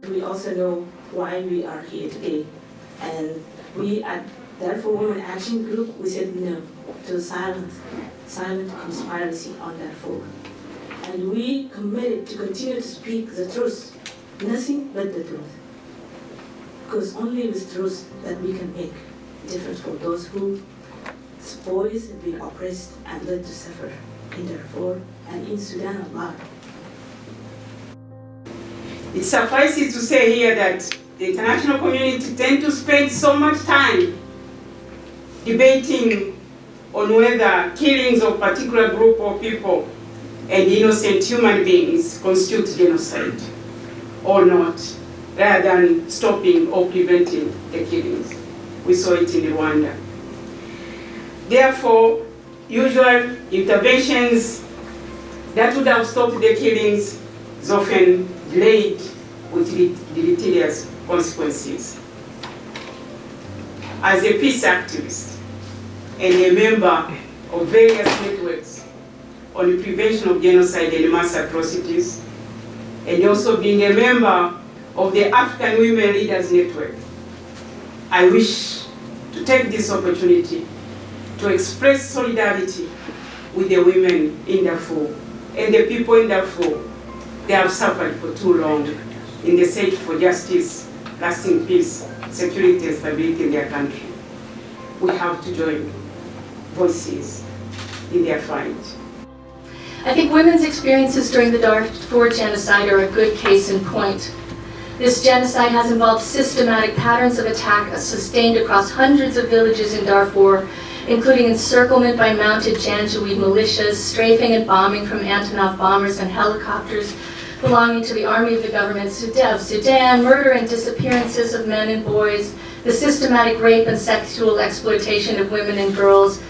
we also know why we are here today. And we at Darfur Women Action Group, we said no to silent conspiracy on Darfur. And we committed to continue to speak the truth, nothing but the truth. Because only with truth that we can make a difference for those who boys have been oppressed and led to suffer in Darfur and in Sudan a lot. It suffices to say here that the international community tend to spend so much time debating on whether killings of particular group of people and innocent human beings constitute genocide or not, rather than stopping or preventing the killings. We saw it in Rwanda. Therefore, usual interventions that would have stopped the killings is often delayed with deleterious consequences. As a peace activist and a member of various networks on the prevention of genocide and mass atrocities, and also being a member of the African Women Leaders Network, I wish to take this opportunity to express solidarity with the women in Darfur and the people in Darfur. They have suffered for too long in the search for justice, lasting peace, security and stability in their country. We have to join voices in their fight. I think women's experiences during the Darfur genocide are a good case in point. This genocide has involved systematic patterns of attack sustained across hundreds of villages in Darfur, including encirclement by mounted Janjaweed militias, strafing and bombing from Antonov bombers and helicopters belonging to the army of the government of Sudan, murder and disappearances of men and boys, the systematic rape and sexual exploitation of women and girls,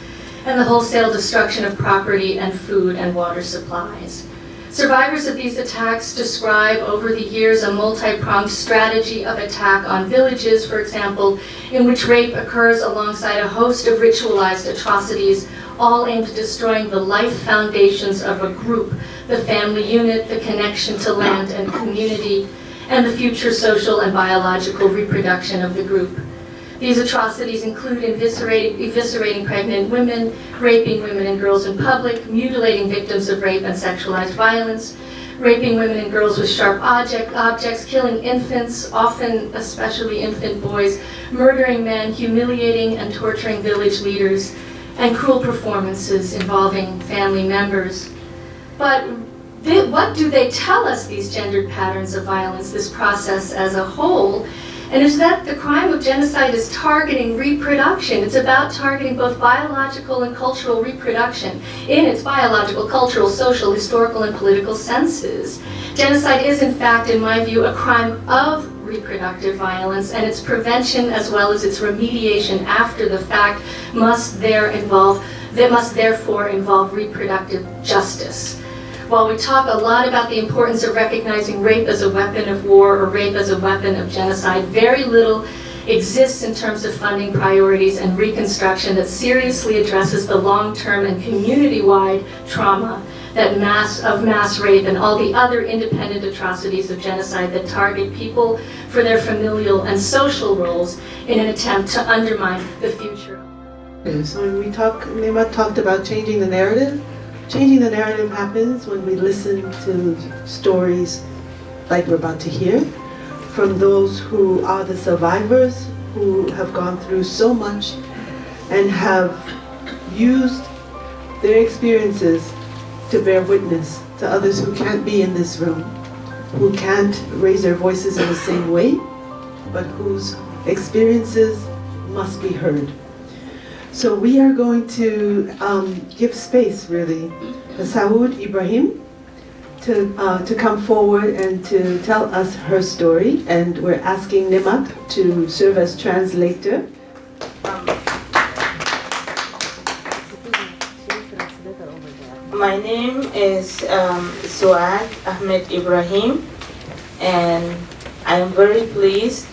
and the wholesale destruction of property and food and water supplies. Survivors of these attacks describe over the years a multi-pronged strategy of attack on villages, for example, in which rape occurs alongside a host of ritualized atrocities, all aimed at destroying the life foundations of a group, the family unit, the connection to land and community, and the future social and biological reproduction of the group. These atrocities include eviscerating pregnant women, raping women and girls in public, mutilating victims of rape and sexualized violence, raping women and girls with sharp objects, killing infants, often especially infant boys, murdering men, humiliating and torturing village leaders, and cruel performances involving family members. But what do they tell us, these gendered patterns of violence, this process as a whole? And is that the crime of genocide is targeting reproduction. It's about targeting both biological and cultural reproduction in its biological, cultural, social, historical, and political senses. Genocide is, in fact, in my view, a crime of reproductive violence, and its prevention as well as its remediation after the fact must therefore involve reproductive justice. While we talk a lot about the importance of recognizing rape as a weapon of war or rape as a weapon of genocide, very little exists in terms of funding priorities and reconstruction that seriously addresses the long-term and community-wide trauma that mass rape and all the other independent atrocities of genocide that target people for their familial and social roles in an attempt to undermine the future. So when Nima talked about changing the narrative. Changing the narrative happens when we listen to stories like we're about to hear from those who are the survivors, who have gone through so much and have used their experiences to bear witness to others who can't be in this room, who can't raise their voices in the same way, but whose experiences must be heard. So we are going to give space, really, to Saud Ibrahim to come forward and to tell us her story. And we're asking Nimat to serve as translator. My name is Suad Ahmed Ibrahim, and I'm very pleased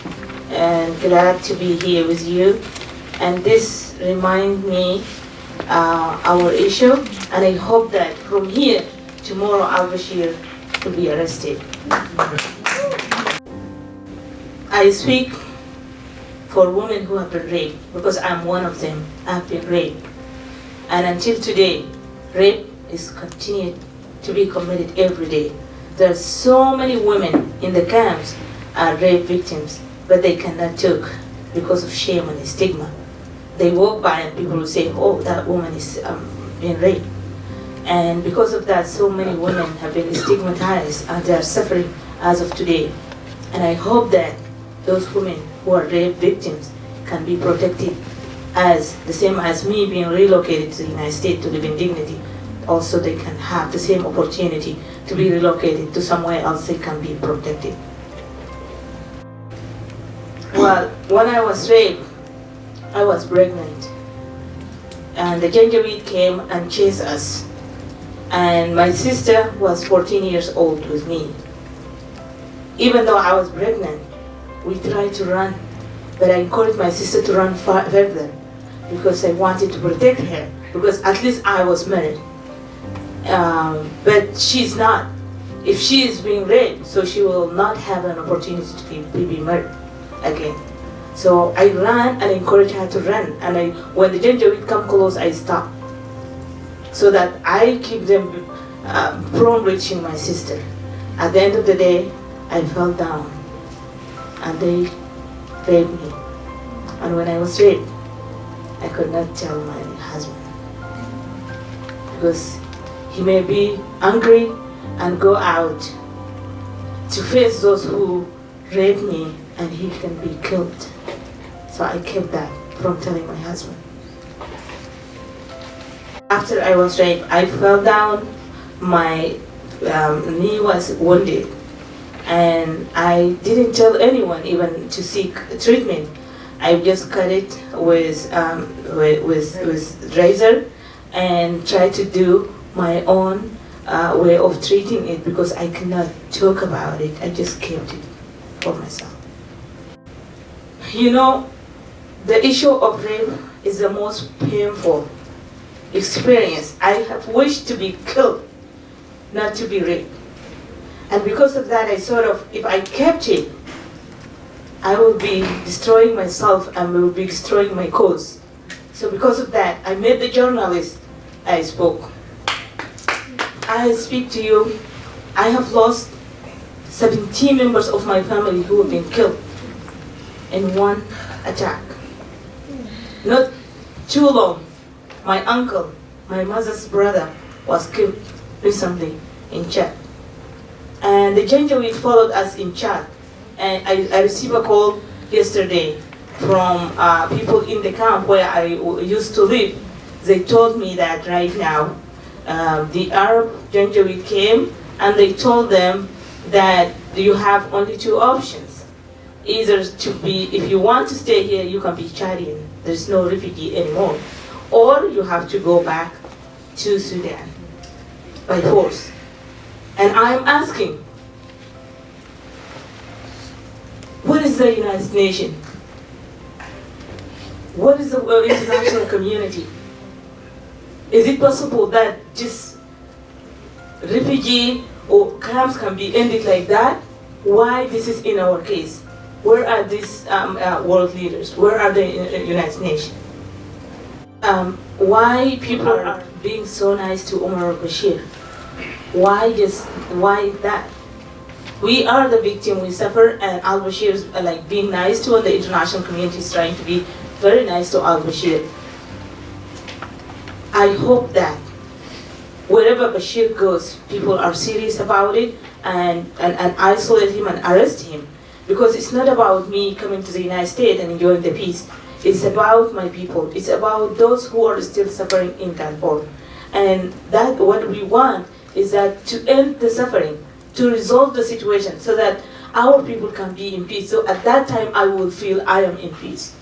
and glad to be here with you. And this reminds me our issue, and I hope that from here tomorrow al-Bashir will be arrested. I speak for women who have been raped because I'm one of them. I've been raped. And until today, rape is continued to be committed every day. There are so many women in the camps are rape victims, but they cannot talk because of shame and stigma. They walk by and people will say, oh, that woman is being raped. And because of that, so many women have been stigmatized and they are suffering as of today. And I hope that those women who are rape victims can be protected as the same as me being relocated to the United States to live in dignity. Also, they can have the same opportunity to be relocated to somewhere else they can be protected. Well, when I was raped, I was pregnant. And the Janjaweed came and chased us. And my sister was 14 years old with me. Even though I was pregnant, we tried to run. But I encouraged my sister to run further because I wanted to protect her, because at least I was married. But she's not. If she is being raped, so she will not have an opportunity to be married again. So I ran and encouraged her to run. And when the Janjaweed come close, I stop, so that I keep them from reaching my sister. At the end of the day, I fell down and they raped me. And when I was raped, I could not tell my husband because he may be angry and go out to face those who raped me and he can be killed. So I kept that from telling my husband. After I was raped, I fell down, my knee was wounded, and I didn't tell anyone even to seek treatment. I just cut it with razor and tried to do my own way of treating it because I cannot talk about it. I just kept it for myself. You know, the issue of rape is the most painful experience. I have wished to be killed, not to be raped. And because of that, I sort of, if I kept it, I will be destroying myself and will be destroying my cause. So because of that, I made the journalist I spoke. I speak to you. I have lost 17 members of my family who have been killed in one attack. Not too long, my uncle, my mother's brother, was killed recently in Chad. And the Janjaweed followed us in Chad. And I received a call yesterday from people in the camp where I used to live. They told me that right now the Arab Janjaweed came and they told them that you have only two options. Either to be, if you want to stay here, you can be Chadian. There's no refugee anymore. Or you have to go back to Sudan by force. And I'm asking, what is the United Nations? What is the international community? Is it possible that just refugee or camps can be ended like that? Why this is in our case? Where are these world leaders? Where are the United Nations? Why people are being so nice to Omar al-Bashir? Why that? We are the victim, we suffer, and al-Bashir is like being nice to, and the international community is trying to be very nice to al-Bashir. I hope that wherever Bashir goes, people are serious about it and isolate him and arrest him. Because it's not about me coming to the United States and enjoying the peace. It's about my people. It's about those who are still suffering in Darfur. And that what we want is that to end the suffering, to resolve the situation so that our people can be in peace. So at that time, I will feel I am in peace.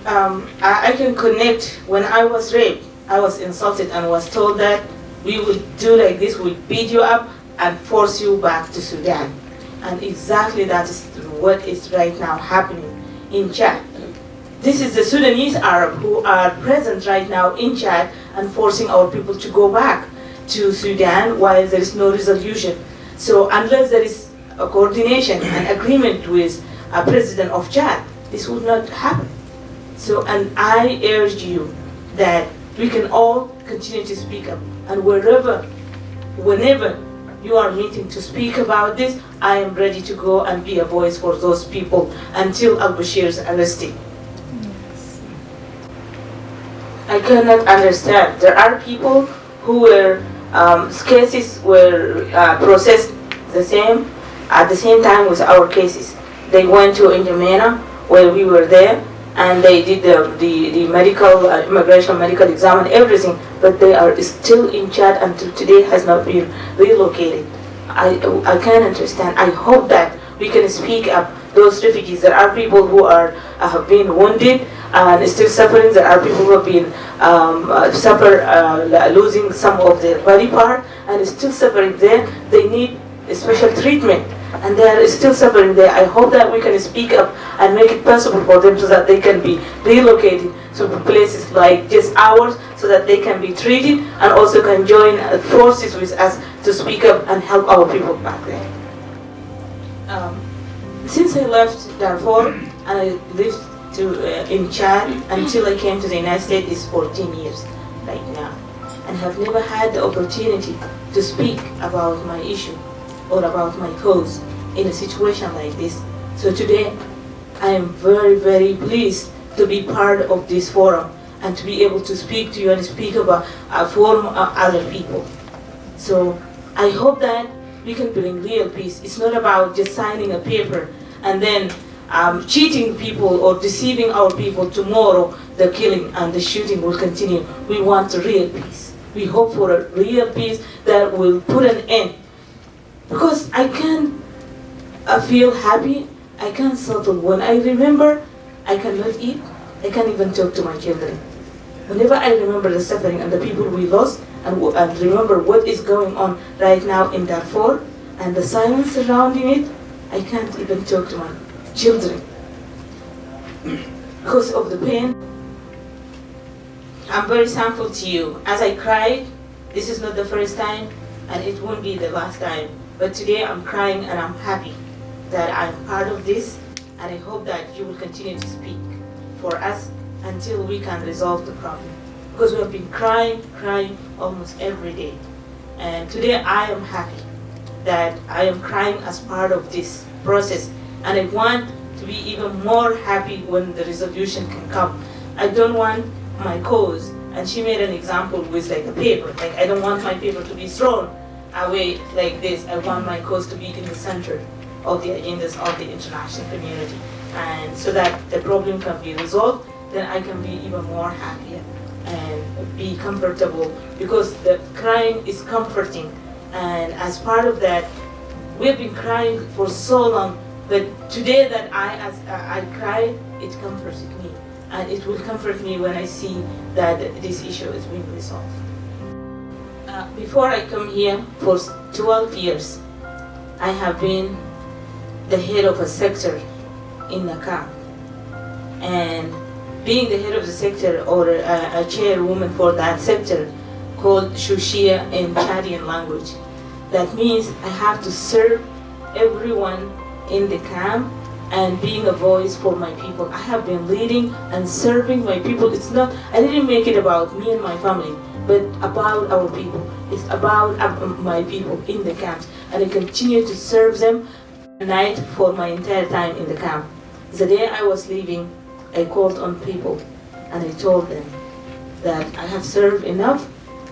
I can connect. When I was raped, I was insulted and was told that we would do like this, we'd beat you up and force you back to Sudan. And exactly that is what is right now happening in Chad. This is the Sudanese Arab who are present right now in Chad and forcing our people to go back to Sudan while there is no resolution. So unless there is a coordination and agreement with a president of Chad, this would not happen. So, and I urge you that we can all continue to speak up, and whenever you are meeting to speak about this, I am ready to go and be a voice for those people until al-Bashir is arrested. I cannot understand. There are people who were cases were processed at the same time with our cases. They went to N'Djamena, where we were there, and they did the medical, immigration medical exam and everything, but they are still in Chad until today has not been relocated. I can't understand. I hope that we can speak up those refugees. There are people who have been wounded and still suffering. There are people who have been losing some of their body part and still suffering there. They need special treatment, and they are still suffering there. I hope that we can speak up and make it possible for them so that they can be relocated to places like just ours, so that they can be treated and also can join forces with us to speak up and help our people back there. Since I left Darfur and I lived in Chad until I came to the United States is 14 years right now, and have never had the opportunity to speak about my issue or about my cause in a situation like this. So today I am very, very pleased to be part of this forum and to be able to speak to you and speak about for other people. So I hope that we can bring real peace. It's not about just signing a paper and then cheating people or deceiving our people. Tomorrow the killing and the shooting will continue. We want a real peace. We hope for a real peace that will put an end. Because I can't feel happy, I can't settle. When I remember, I cannot eat, I can't even talk to my children. Whenever I remember the suffering and the people we lost, and remember what is going on right now in Darfur, and the silence surrounding it, I can't even talk to my children because of the pain. I'm very thankful to you. As I cried, this is not the first time, and it won't be the last time. But today I'm crying and I'm happy that I'm part of this, and I hope that you will continue to speak for us until we can resolve the problem. Because we have been crying almost every day. And today I am happy that I am crying as part of this process, and I want to be even more happy when the resolution can come. I don't want my cause, and she made an example with like a paper, like I don't want my paper to be thrown away like this. I want my cause to be in the center of the agendas of the international community, and so that the problem can be resolved, then I can be even more happier and be comfortable, because the crying is comforting. And as part of that, we have been crying for so long, but today that I cried, it comforts me, and it will comfort me when I see that this issue is being resolved. Before I come here, for 12 years, I have been the head of a sector in the camp. And being the head of the sector, or a chairwoman for that sector, called Shushia in Chadian language, that means I have to serve everyone in the camp and being a voice for my people. I have been leading and serving my people. It's not, I didn't make it about me and my family, but about our people. It's about my people in the camps, and I continue to serve them at night for my entire time in the camp. The day I was leaving, I called on people and I told them that I have served enough,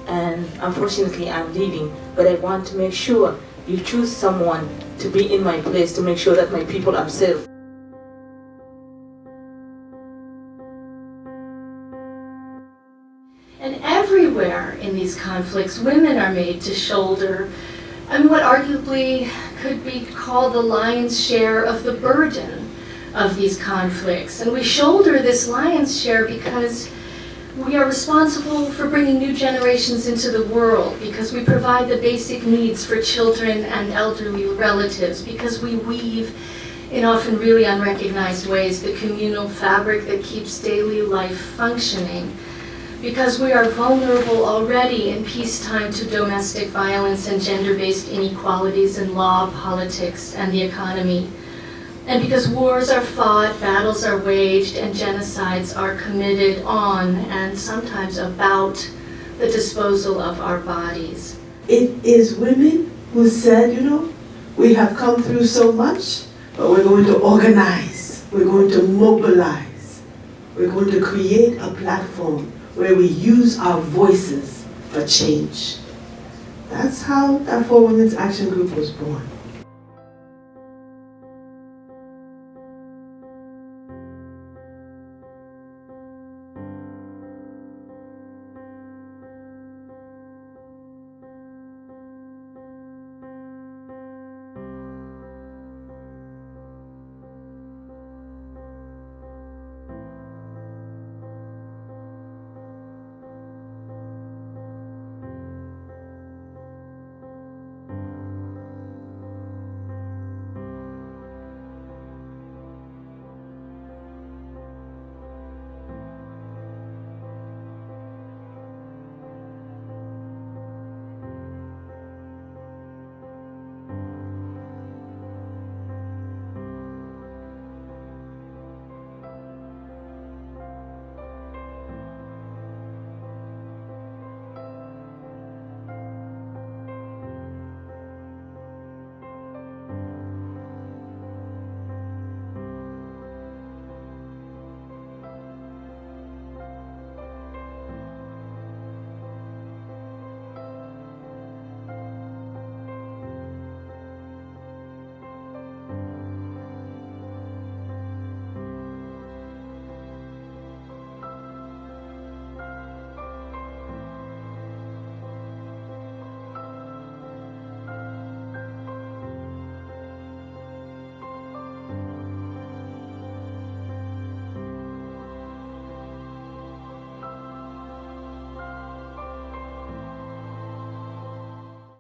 and unfortunately I'm leaving, but I want to make sure you choose someone to be in my place to make sure that my people are served. And everywhere in these conflicts, women are made to shoulder, what arguably could be called the lion's share of the burden of these conflicts. And we shoulder this lion's share because we are responsible for bringing new generations into the world, because we provide the basic needs for children and elderly relatives, because we weave in often really unrecognized ways the communal fabric that keeps daily life functioning. because we are vulnerable already in peacetime to domestic violence and gender-based inequalities in law, politics, and the economy. And because wars are fought, battles are waged, and genocides are committed on and sometimes about the disposal of our bodies. It is women who said, you know, we have come through so much, but we're going to organize, we're going to mobilize, we're going to create a platform where we use our voices for change. That's how Darfur Women's Action Group was born.